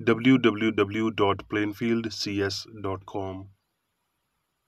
www.plainfieldcs.com।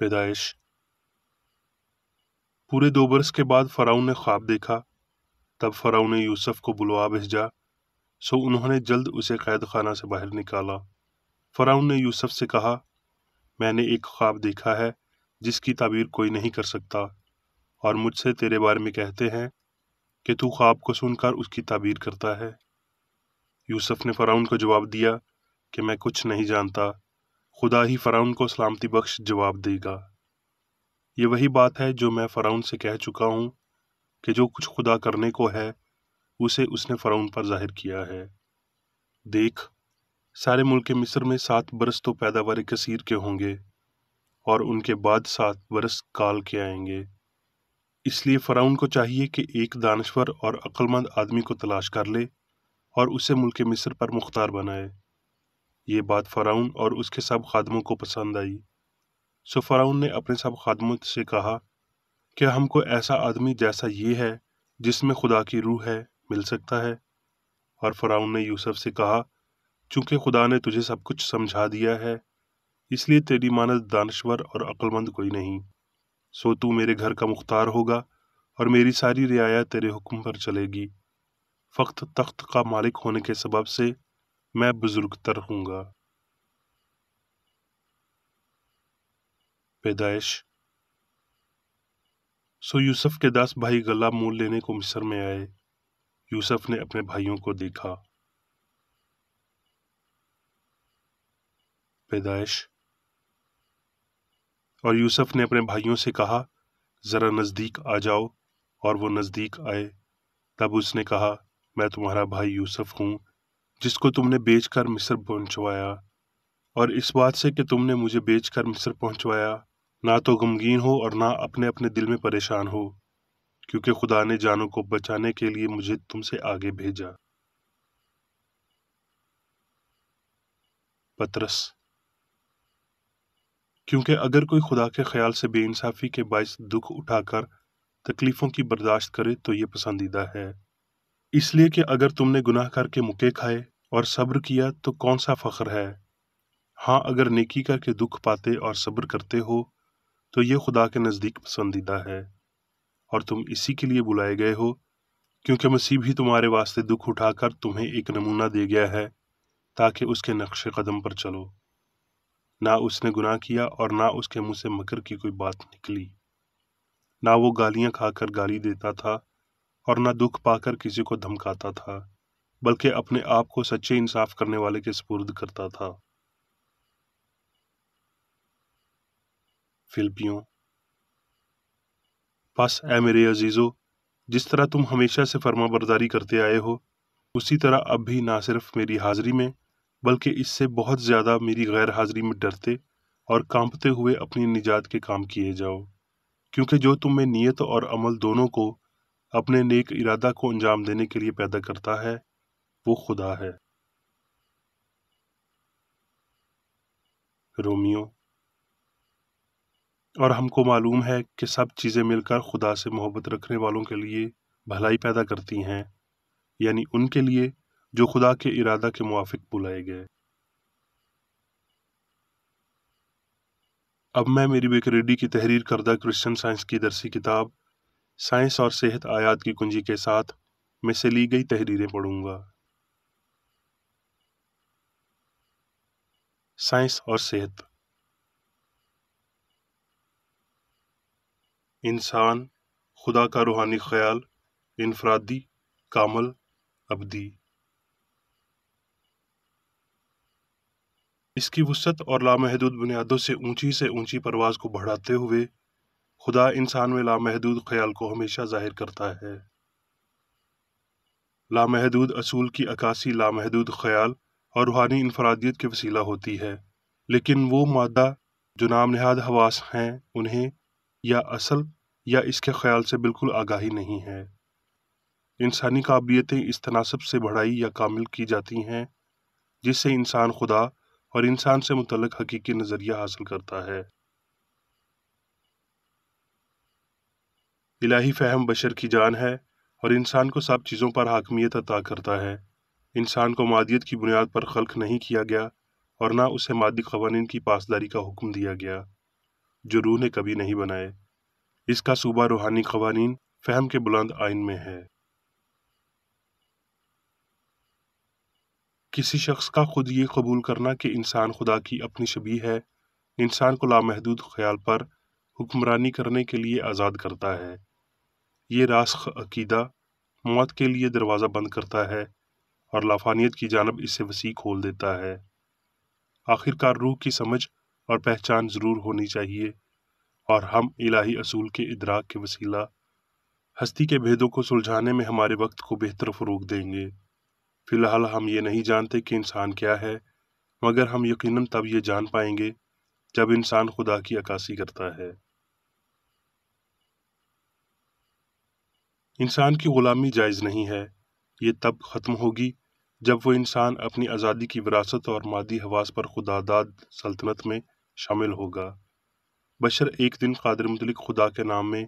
پیدائش۔ پورے 2 برس کے بعد فرعون نے خواب دیکھا، تب فرعون نے یوسف کو بلوا بھیجا، سو انہوں نے جلد اسے قید خانہ سے باہر نکالا۔ فرعون نے یوسف سے کہا، میں نے ایک خواب دیکھا ہے جس کی تعبیر کوئی نہیں کر سکتا، اور مجھ سے تیرے بارے میں کہتے ہیں کہ تو خواب کو سن کر اس کی تعبیر کرتا ہے۔ یوسف نے فرعون کو جواب دیا کہ میں کچھ نہیں جانتا، خدا ہی فرعون کو سلامتی بخش جواب دے گا۔ یہ وہی بات ہے جو میں فرعون سے کہہ چکا ہوں کہ جو کچھ خدا کرنے کو ہے اسے اس نے فرعون پر ظاہر کیا ہے۔ دیکھ، سارے ملک مصر میں 7 برس تو پیداوار کثیر کے ہوں گے، اور ان کے بعد 7 برس کال کے آئیں گے۔ اس لیے فرعون کو چاہیے کہ ایک دانشور اور عقل مند آدمی کو تلاش کر لے اور اسے ملک مصر پر مختار بنائے۔ یہ بات فرعون اور اس کے سب خادموں کو پسند آئی، سو فرعون نے اپنے سب خادموں سے کہا کہ ہم کو ایسا آدمی جیسا یہ ہے جس میں خدا کی روح ہے مل سکتا ہے۔ اور فرعون نے یوسف سے کہا، چونکہ خدا نے تجھے سب کچھ سمجھا دیا ہے، اس لیے تیری مانند دانشور اور عقل مند کوئی نہیں، سو تو میرے گھر کا مختار ہوگا اور میری ساری رعایا تیرے حکم پر چلے گی۔ فقط تخت کا مالک ہونے کے سبب سے میں بزرگ تر ہوں گا۔ پیدائش۔ سو یوسف کے 10 بھائی غلہ مول لینے کو مصر میں آئے۔ یوسف نے اپنے بھائیوں کو دیکھا۔ پیدائش۔ اور یوسف نے اپنے بھائیوں سے کہا، ذرا نزدیک آ جاؤ، اور وہ نزدیک آئے۔ تب اس نے کہا، میں تمہارا بھائی یوسف ہوں جس کو تم نے بیچ کر مصر پہنچوایا، اور اس بات سے کہ تم نے مجھے بیچ کر مصر پہنچوایا نہ تو غمگین ہو اور نہ اپنے اپنے دل میں پریشان ہو، کیونکہ خدا نے جانوں کو بچانے کے لیے مجھے تم سے آگے بھیجا۔ پطرس۔ کیونکہ اگر کوئی خدا کے خیال سے بے انصافی کے باعث دکھ اٹھا کر تکلیفوں کی برداشت کرے تو یہ پسندیدہ ہے، اس لیے کہ اگر تم نے گناہ کر کے مکے کھائے اور صبر کیا تو کون سا فخر ہے۔ ہاں، اگر نیکی کر کے دکھ پاتے اور صبر کرتے ہو تو یہ خدا کے نزدیک پسندیدہ ہے، اور تم اسی کے لیے بلائے گئے ہو، کیونکہ مسیح بھی تمہارے واسطے دکھ اٹھا کر تمہیں ایک نمونہ دے گیا ہے تاکہ اس کے نقش قدم پر چلو۔ نہ اس نے گناہ کیا اور نہ اس کے منہ سے مکر کی کوئی بات نکلی، نہ وہ گالیاں کھا کر گالی دیتا تھا اور نہ دکھ پا کر کسی کو دھمکاتا تھا، بلکہ اپنے آپ کو سچے انصاف کرنے والے کے سپرد کرتا تھا۔ فلپیوں۔ پس اے میرے عزیزو، جس طرح تم ہمیشہ سے فرما برداری کرتے آئے ہو، اسی طرح اب بھی نہ صرف میری حاضری میں بلکہ اس سے بہت زیادہ میری غیر حاضری میں ڈرتے اور کانپتے ہوئے اپنی نجات کے کام کیے جاؤ، کیونکہ جو تم میں نیت اور عمل دونوں کو اپنے نیک ارادہ کو انجام دینے کے لیے پیدا کرتا ہے وہ خدا ہے۔ رومیو۔ اور ہم کو معلوم ہے کہ سب چیزیں مل کر خدا سے محبت رکھنے والوں کے لیے بھلائی پیدا کرتی ہیں، یعنی ان کے لیے جو خدا کے ارادہ کے موافق بلائے گئے۔ اب میں میری بیکریڈی کی تحریر کردہ کرسچن سائنس کی درسی کتاب سائنس اور صحت آیات کی کنجی کے ساتھ میں سے لی گئی تحریریں پڑھوں گا۔ سائنس اور صحت۔ انسان، خدا کا روحانی خیال، انفرادی، کامل، ابدی۔ اس کی وسعت اور لامحدود بنیادوں سے اونچی پرواز کو بڑھاتے ہوئے خدا انسان میں لامحدود خیال کو ہمیشہ ظاہر کرتا ہے۔ لامحدود اصول کی عکاسی لامحدود خیال اور روحانی انفرادیت کے وسیلہ ہوتی ہے، لیکن وہ مادہ جو نام نہاد حواس ہیں انہیں یا اصل یا اس کے خیال سے بالکل آگاہی نہیں ہے۔ انسانی قابلیتیں اس تناسب سے بڑھائی یا کامل کی جاتی ہیں جس سے انسان خدا اور انسان سے متعلق حقیقی نظریہ حاصل کرتا ہے۔ الہی فہم بشر کی جان ہے اور انسان کو سب چیزوں پر حاکمیت عطا کرتا ہے۔ انسان کو مادیت کی بنیاد پر خلق نہیں کیا گیا اور نہ اسے مادی قوانین کی پاسداری کا حکم دیا گیا۔ جو روح نے کبھی نہیں بنائے۔ اس کا صوبہ روحانی قوانین فہم کے بلند آئین میں ہے۔ کسی شخص کا خود یہ قبول کرنا کہ انسان خدا کی اپنی شبیہ ہے، انسان کو لامحدود خیال پر حکمرانی کرنے کے لیے آزاد کرتا ہے۔ یہ راسخ عقیدہ موت کے لیے دروازہ بند کرتا ہے اور لافانیت کی جانب اسے وسیع کھول دیتا ہے۔ آخرکار روح کی سمجھ اور پہچان ضرور ہونی چاہیے، اور ہم الہی اصول کے ادراک کے وسیلہ ہستی کے بھیدوں کو سلجھانے میں ہمارے وقت کو بہتر فروغ دیں گے۔ فی الحال ہم یہ نہیں جانتے کہ انسان کیا ہے، مگر ہم یقیناً تب یہ جان پائیں گے جب انسان خدا کی عکاسی کرتا ہے۔ انسان کی غلامی جائز نہیں ہے۔ یہ تب ختم ہوگی جب وہ انسان اپنی آزادی کی وراثت اور مادی حواس پر خداداد سلطنت میں شامل ہوگا۔ بشر ایک دن قادر مطلق خدا کے نام میں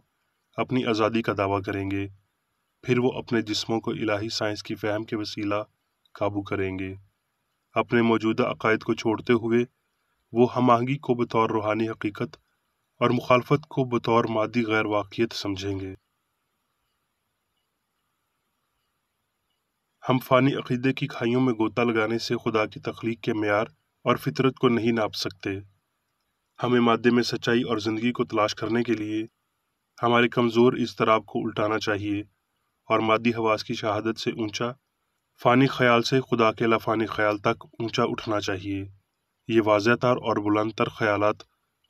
اپنی آزادی کا دعویٰ کریں گے، پھر وہ اپنے جسموں کو الہی سائنس کی فہم کے وسیلہ قابو کریں گے۔ اپنے موجودہ عقائد کو چھوڑتے ہوئے وہ ہم آہنگی کو بطور روحانی حقیقت اور مخالفت کو بطور مادی غیر واقعیت سمجھیں گے۔ ہم فانی عقیدے کی کھائیوں میں غوطہ لگانے سے خدا کی تخلیق کے معیار اور فطرت کو نہیں ناپ سکتے۔ ہمیں مادے میں سچائی اور زندگی کو تلاش کرنے کے لیے ہمارے کمزور اضطراب کو الٹانا چاہیے اور مادی حواس کی شہادت سے اونچا، فانی خیال سے خدا کے لافانی خیال تک اونچا اٹھنا چاہیے۔ یہ واضح تر اور بلند تر خیالات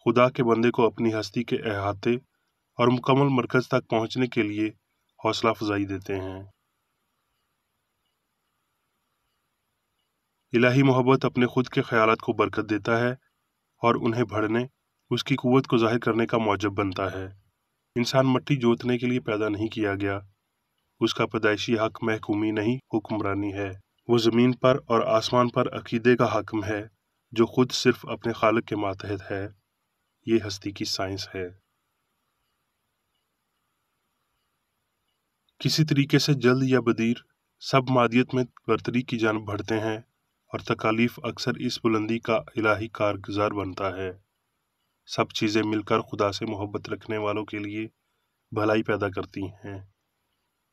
خدا کے بندے کو اپنی ہستی کے احاطے اور مکمل مرکز تک پہنچنے کے لیے حوصلہ افزائی دیتے ہیں۔ الہی محبت اپنے خود کے خیالات کو برکت دیتا ہے اور انہیں بڑھنے، اس کی قوت کو ظاہر کرنے کا موجب بنتا ہے۔ انسان مٹی جوتنے کے لیے پیدا نہیں کیا گیا، اس کا پیدائشی حق محکومی نہیں، حکمرانی ہے۔ وہ زمین پر اور آسمان پر عقیدے کا حاکم ہے، جو خود صرف اپنے خالق کے ماتحت ہے۔ یہ ہستی کی سائنس ہے۔ کسی طریقے سے جلد یا بدیر سب مادیت میں برتری کی جانب بڑھتے ہیں، اور تکالیف اکثر اس بلندی کا الہی کارگزار بنتا ہے۔ سب چیزیں مل کر خدا سے محبت رکھنے والوں کے لیے بھلائی پیدا کرتی ہیں۔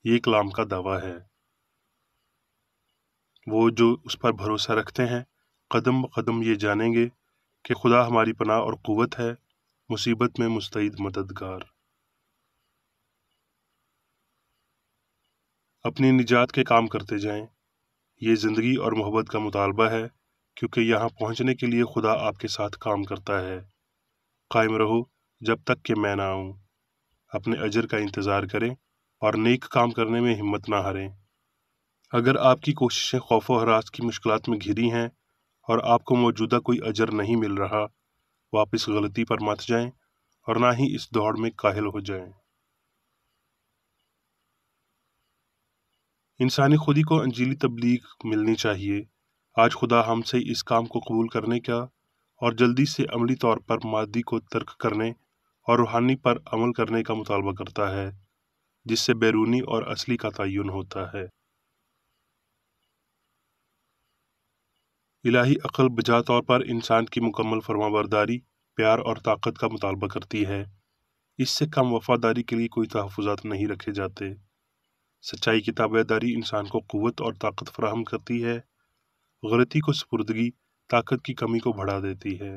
یہ کلام کا دعویٰ ہے۔ وہ جو اس پر بھروسہ رکھتے ہیں قدم بقدم یہ جانیں گے کہ خدا ہماری پناہ اور قوت ہے، مصیبت میں مستعد مددگار۔ اپنی نجات کے کام کرتے جائیں۔ یہ زندگی اور محبت کا مطالبہ ہے، کیونکہ یہاں پہنچنے کے لیے خدا آپ کے ساتھ کام کرتا ہے۔ قائم رہو جب تک کہ میں نہ آؤں۔ اپنے اجر کا انتظار کریں اور نیک کام کرنے میں ہمت نہ ہاریں۔ اگر آپ کی کوششیں خوف و ہراس کی مشکلات میں گھری ہیں اور آپ کو موجودہ کوئی اجر نہیں مل رہا، واپس غلطی پر مت جائیں اور نہ ہی اس دوڑ میں کاہل ہو جائیں۔ انسانی خودی کو انجیلی تبلیغ ملنی چاہیے۔ آج خدا ہم سے اس کام کو قبول کرنے کا اور جلدی سے عملی طور پر مادی کو ترک کرنے اور روحانی پر عمل کرنے کا مطالبہ کرتا ہے، جس سے بیرونی اور اصلی کا تعین ہوتا ہے۔ الہی عقل بجا طور پر انسان کی مکمل فرمانبرداری، پیار اور طاقت کا مطالبہ کرتی ہے۔ اس سے کم وفاداری کے لیے کوئی تحفظات نہیں رکھے جاتے۔ سچائی کی تابعداری انسان کو قوت اور طاقت فراہم کرتی ہے، غلطی کو سپردگی طاقت کی کمی کو بڑھا دیتی ہے۔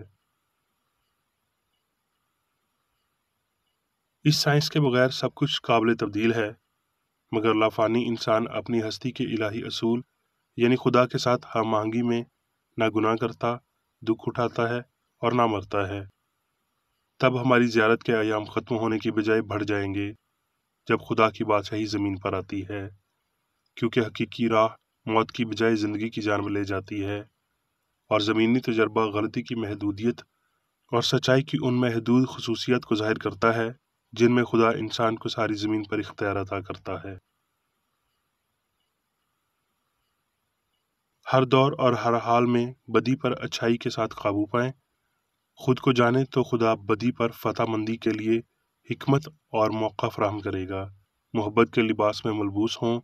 اس سائنس کے بغیر سب کچھ قابل تبدیل ہے، مگر لافانی انسان اپنی ہستی کے الہی اصول یعنی خدا کے ساتھ ہم آہنگی میں نہ گناہ کرتا، دکھ اٹھاتا ہے اور نہ مرتا ہے۔ تب ہماری زیارت کے ایام ختم ہونے کی بجائے بڑھ جائیں گے جب خدا کی بادشاہی زمین پر آتی ہے، کیونکہ حقیقی راہ موت کی بجائے زندگی کی جانب لے جاتی ہے، اور زمینی تجربہ غلطی کی محدودیت اور سچائی کی ان محدود خصوصیات کو ظاہر کرتا ہے جن میں خدا انسان کو ساری زمین پر اختیار عطا کرتا ہے۔ ہر دور اور ہر حال میں بدی پر اچھائی کے ساتھ قابو پائیں۔ خود کو جانیں تو خدا بدی پر فتح مندی کے لیے حکمت اور موقع فراہم کرے گا۔ محبت کے لباس میں ملبوس ہوں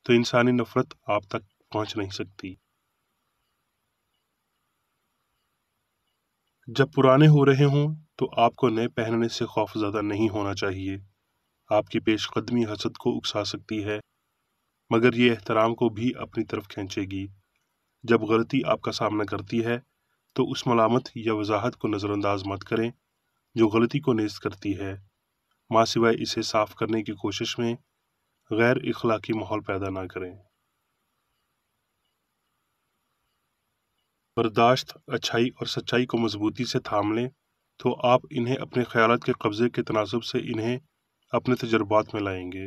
تو انسانی نفرت آپ تک پہنچ نہیں سکتی۔ جب پرانے ہو رہے ہوں تو آپ کو نئے پہننے سے خوفزدہ نہیں ہونا چاہیے۔ آپ کی پیش قدمی حسد کو اکسا سکتی ہے، مگر یہ احترام کو بھی اپنی طرف کھینچے گی۔ جب غلطی آپ کا سامنا کرتی ہے تو اس ملامت یا وضاحت کو نظر انداز مت کریں جو غلطی کو نیست کرتی ہے، ماں سوائے اسے صاف کرنے کی کوشش میں غیر اخلاقی ماحول پیدا نہ کریں۔ برداشت، اچھائی اور سچائی کو مضبوطی سے تھام لیں تو آپ انہیں اپنے خیالات کے قبضے کے تناسب سے انہیں اپنے تجربات میں لائیں گے۔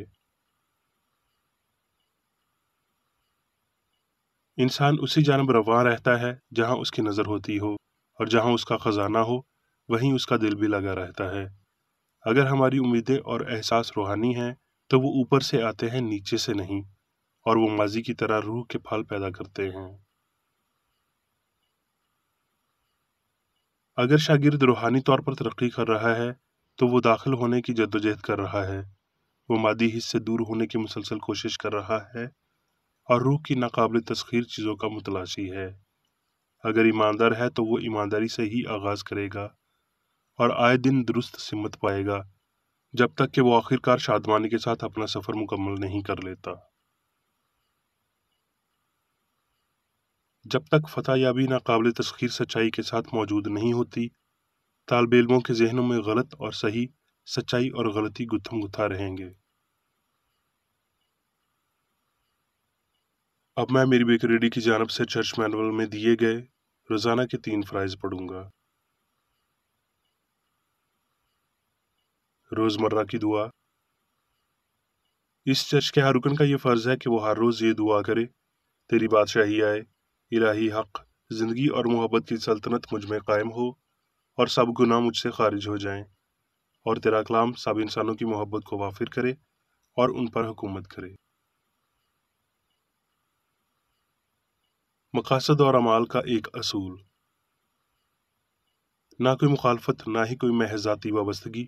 انسان اسی جانب رواں رہتا ہے جہاں اس کی نظر ہوتی ہو، اور جہاں اس کا خزانہ ہو وہیں اس کا دل بھی لگا رہتا ہے۔ اگر ہماری امیدیں اور احساس روحانی ہیں تو وہ اوپر سے آتے ہیں، نیچے سے نہیں، اور وہ ماضی کی طرح روح کے پھل پیدا کرتے ہیں۔ اگر شاگرد روحانی طور پر ترقی کر رہا ہے تو وہ داخل ہونے کی جدوجہد کر رہا ہے، وہ مادی حص سے دور ہونے کی مسلسل کوشش کر رہا ہے اور روح کی ناقابل تسخیر چیزوں کا متلاشی ہے۔ اگر ایماندار ہے تو وہ ایمانداری سے ہی آغاز کرے گا اور آئے دن درست سمت پائے گا، جب تک کہ وہ آخرکار شادمانی کے ساتھ اپنا سفر مکمل نہیں کر لیتا۔ جب تک فتح یابی ناقابل تسخیر سچائی کے ساتھ موجود نہیں ہوتی، طالب علموں کے ذہنوں میں غلط اور صحیح، سچائی اور غلطی گتھم گتھا رہیں گے۔ اب میں میری بیکریڈی کی جانب سے چرچ مینول میں دیے گئے روزانہ کے 3 فرائض پڑھوں گا۔ روزمرہ کی دعا۔ اس چرچ کے ہر رکن کا یہ فرض ہے کہ وہ ہر روز یہ دعا کرے: تیری بادشاہی آئے، الہی حق، زندگی اور محبت کی سلطنت مجھ میں قائم ہو، اور سب گناہ مجھ سے خارج ہو جائیں، اور تیرا کلام سب انسانوں کی محبت کو وافر کرے اور ان پر حکومت کرے۔ مقاصد اور اعمال کا ایک اصول۔ نہ کوئی مخالفت، نہ ہی کوئی محض ذاتی وابستگی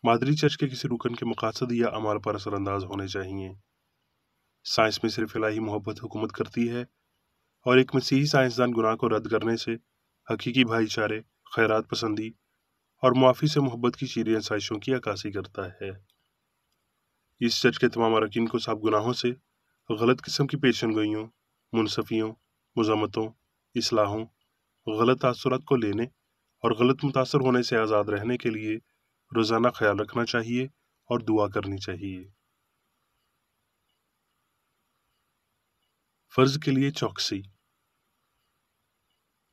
مادری چرچ کے کسی رکن کے مقاصد یا اعمال پر اثر انداز ہونے چاہیے۔ سائنس میں صرف الہی محبت حکومت کرتی ہے، اور ایک مسیحی سائنسدان گناہ کو رد کرنے سے حقیقی بھائی چارے، خیرات پسندی اور معافی سے محبت کی شیریں آسائشوں کی عکاسی کرتا ہے۔ اس چرچ کے تمام اراکین کو سب گناہوں سے، غلط قسم کی پیشن گوئیوں، منصفیوں، مذمتوں، اصلاحوں، غلط تاثرات کو لینے اور غلط متاثر ہونے سے آزاد رہنے کے لیے روزانہ خیال رکھنا چاہیے اور دعا کرنی چاہیے۔ فرض کے لیے چوکسی۔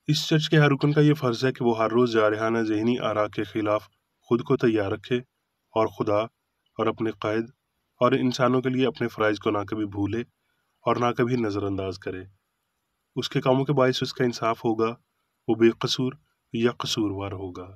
اس چرچ کے ہر رکن کا یہ فرض ہے کہ وہ ہر روز جارحانہ ذہنی آراء کے خلاف خود کو تیار رکھے اور خدا اور اپنے قائد اور انسانوں کے لیے اپنے فرائض کو نہ کبھی بھولے اور نہ کبھی نظر انداز کرے۔ اس کے کاموں کے باعث اس کا انصاف ہوگا، وہ بے قصور یا قصوروار ہوگا۔